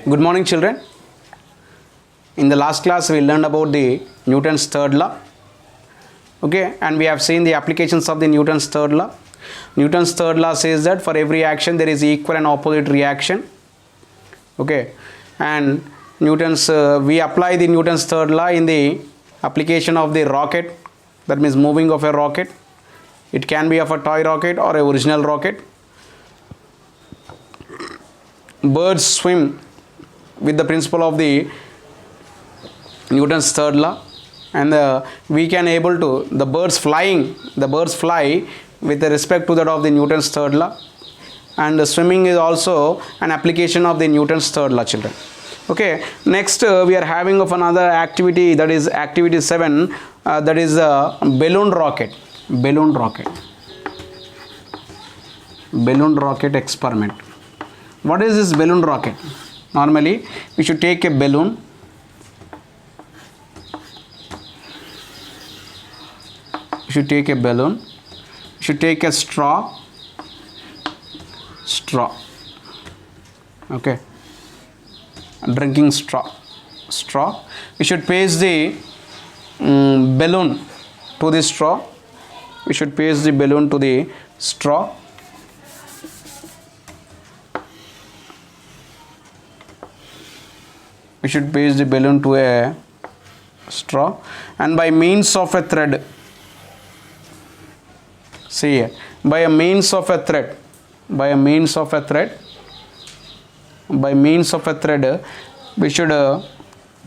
Good morning, children. In the last class, we learned about the Newton's third law. Okay, and we have seen the applications of the Newton's third law. Newton's third law says that for every action there is equal and opposite reaction. Okay, and we apply the Newton's third law in the application of the rocket, that means moving of a rocket. It can be of a toy rocket or a original rocket. Birds swim with the principle of the Newton's third law, and we can able to the birds fly with respect to that of the Newton's third law, and the swimming is also an application of the Newton's third law, children. Okay, next we are having of another activity, that is activity 7, that is balloon rocket experiment. What is this balloon rocket? Normally we should take a balloon, should take a straw, okay, drinking straw. We should paste the balloon to the straw. We should paste the balloon to the straw. We should paste the balloon to a straw, and by means of a thread, see here, by means of a thread, we should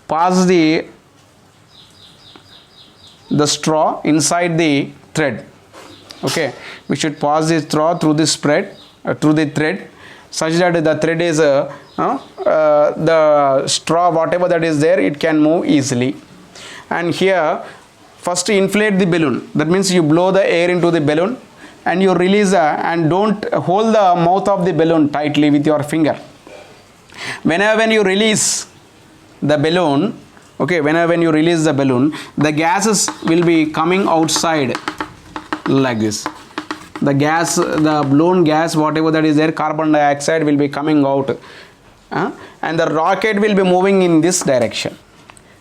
pass the straw inside the thread. Okay, we should pass the straw through the thread, such that the thread is the straw, whatever that is there, it can move easily. And here first inflate the balloon, that means you blow the air into the balloon and you release and don't hold the mouth of the balloon tightly with your finger. When you release the balloon, okay, the gases will be coming outside like this. The blown gas, whatever that is there, carbon dioxide, will be coming out, and the rocket will be moving in this direction.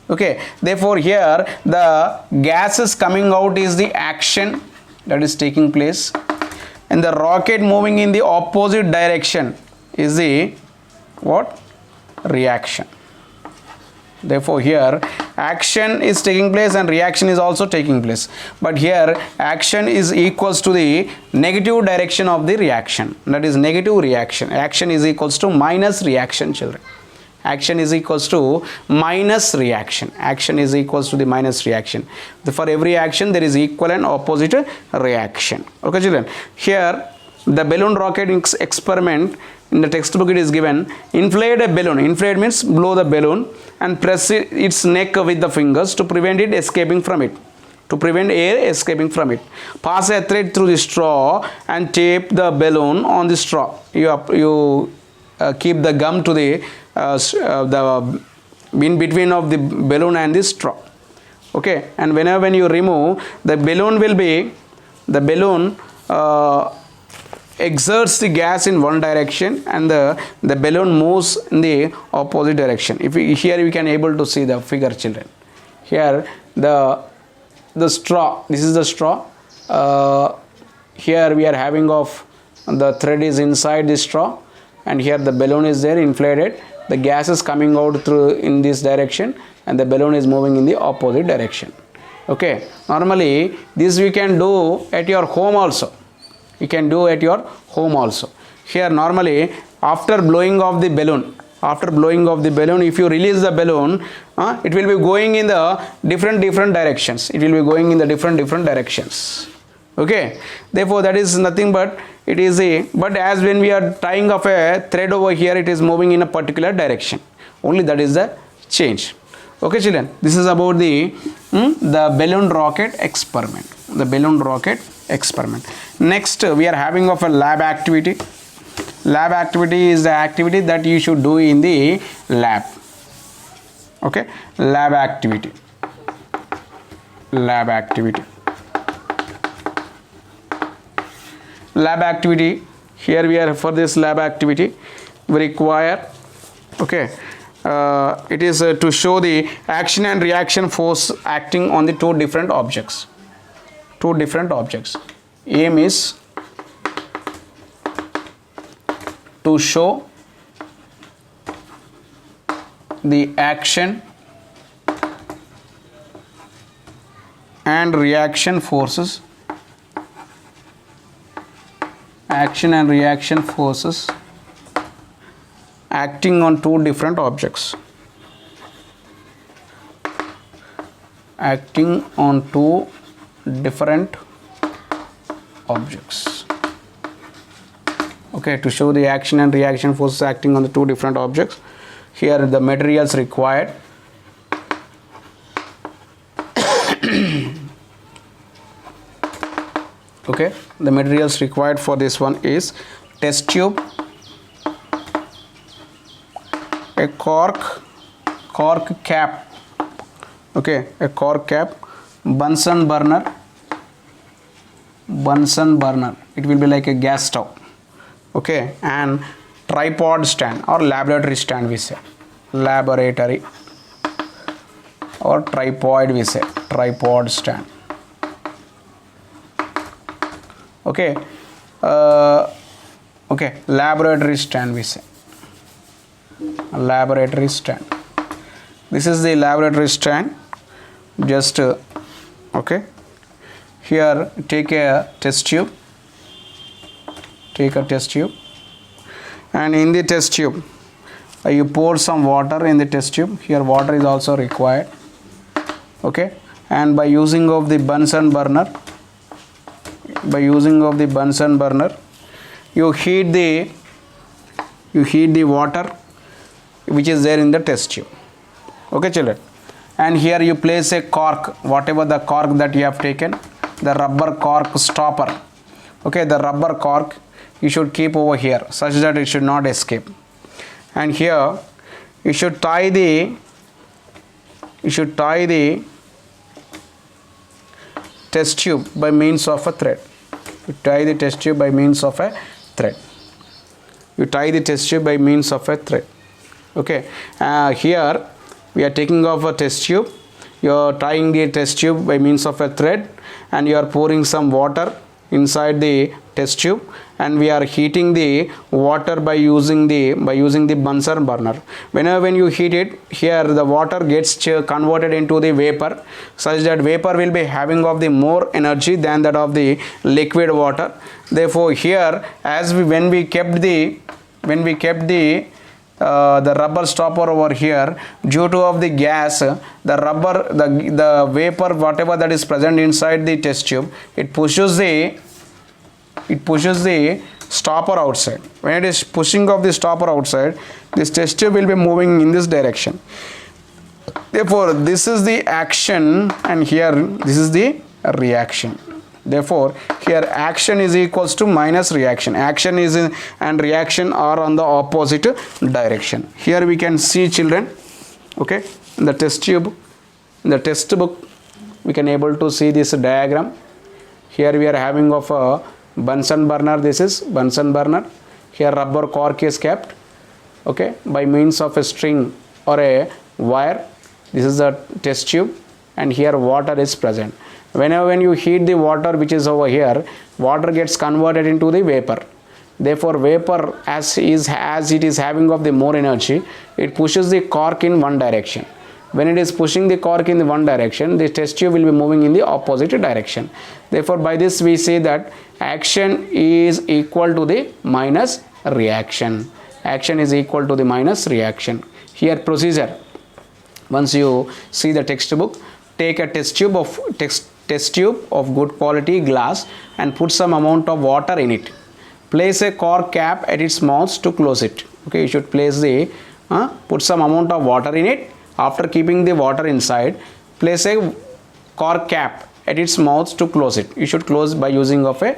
Okay, therefore here the gases coming out is the action that is taking place, and the rocket moving in the opposite direction is the what? Reaction. Therefore here action is taking place and reaction is also taking place, but here action is equals to the negative direction of the reaction, that is negative reaction. Action is equals to minus reaction, children. Action is equals to minus reaction. For every action there is equal and opposite reaction. Okay, children, here the balloon rocket experiment, in the textbook it is given: inflate a balloon. Inflate means blow the balloon and press its neck with the fingers to prevent it escaping from it, air escaping from it. Pass a thread through the straw and tape the balloon on the straw. You keep the gum to the in between of the balloon and the straw. Okay, and when you remove the balloon exerts the gas in one direction, and the balloon moves in the opposite direction. Here you can able to see the figure, children. Here the straw, this is the straw. Here we are having of the thread is inside the straw, and here the balloon is there inflated. The gas is coming out through in this direction, and the balloon is moving in the opposite direction. Okay, normally this we can do at your home also. Here normally after blowing of the balloon, if you release the balloon, it will be going in the different directions. Okay, therefore that is nothing but it is but as when we are tying of a thread over here, it is moving in a particular direction. Only that is the change. Okay, children, this is about the balloon rocket experiment. Next we are having of a lab activity. Lab activity is the activity that you should do in the lab. Okay, lab activity. lab activity. Here we are, for this lab activity we require Okay, it is to show the action and reaction force acting on the two different objects. Aim is to show the action and reaction forces acting on two different objects. Okay, to show the action and reaction forces acting on the two different objects. Here the materials required. Okay, the materials required for this one is test tube, a cork cap, okay, a cork cap, Bunsen burner, it will be like a gas stove, okay, and tripod stand or laboratory stand, we say laboratory, or tripod, we say tripod stand. Okay, okay, laboratory stand, we say laboratory stand. This is the laboratory stand. Just okay, here take a test tube, and in the test tube you pour some water in the test tube. Here water is also required, okay, and by using of the Bunsen burner, you heat the water which is there in the test tube. Okay children, and here you place a cork, whatever the cork that you have taken, the rubber cork stopper, okay, the rubber cork you should keep over here such that it should not escape. And here you should tie the test tube by means of a thread. You tie the test tube by means of a thread. Okay, here we are taking off a test tube. You are tying the test tube by means of a thread, and you are pouring some water inside the test tube, and we are heating the water by using the Bunsen burner. When you heat it, here the water gets converted into the vapor, such that vapor will be having of the more energy than that of the liquid water. Therefore here, when we kept the rubber stopper over here, due to of the gas, the vapor whatever that is present inside the test tube, it pushes the stopper outside. When it is pushing of the stopper outside, this test tube will be moving in this direction. Therefore this is the action, and here this is the reaction. Therefore here action is equals to minus reaction. Action is in and reaction are on the opposite direction. Here we can see children, okay, in the test tube, in the test book we can able to see this diagram. Here we are having of a Bunsen burner. This is Bunsen burner. Here rubber cork is kept, okay, by means of a string or a wire. This is the test tube, and here water is present. When you heat the water which is over here, water gets converted into the vapor. Therefore vapor, as it is having of the more energy, it pushes the cork in one direction. When it is pushing the cork in the one direction, the test tube will be moving in the opposite direction. Therefore by this we say that action is equal to the minus reaction. Action is equal to the minus reaction. Here procedure, once you see the textbook, take a test tube of good quality glass and put some amount of water in it. Place a cork cap at its mouth to close it. Okay, you should place the put some amount of water in it. After keeping the water inside, place a cork cap at its mouth to close it. You should close by using of a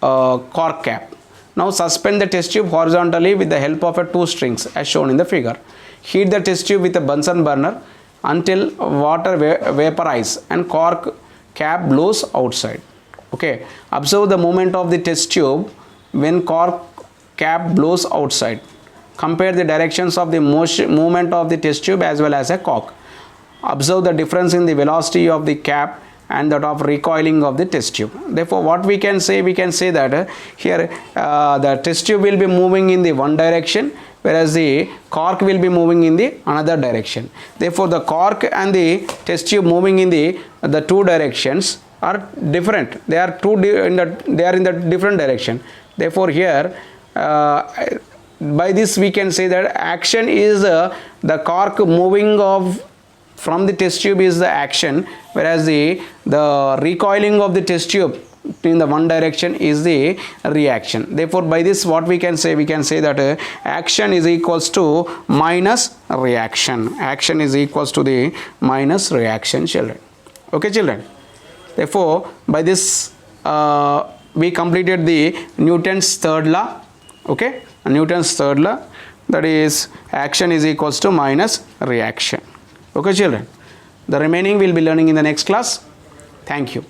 cork cap. Now suspend the test tube horizontally with the help of two strings as shown in the figure. Heat the test tube with a Bunsen burner until water vaporize and cork cap blows outside. Okay, observe the movement of the test tube when cork cap blows outside. Compare the directions of the movement of the test tube as well as a cork. Observe the difference in the velocity of the cap and that of recoiling of the test tube. Therefore, what we can say that here the test tube will be moving in the one direction, whereas the cork will be moving in the another direction. Therefore, the cork and the test tube moving in the two directions are different. They are in the different direction. Therefore, here by this we can say that action is the cork moving from the test tube is the action, whereas the recoiling of the test tube in the one direction is the reaction. Therefore, by this what we can say that action is equals to minus reaction. Action is equals to the minus reaction, children. Okay, children. Therefore, by this we completed the Newton's third law. Okay, Newton's third law, that is action is equals to minus reaction. Okay, children. The remaining we will be learning in the next class. Thank you.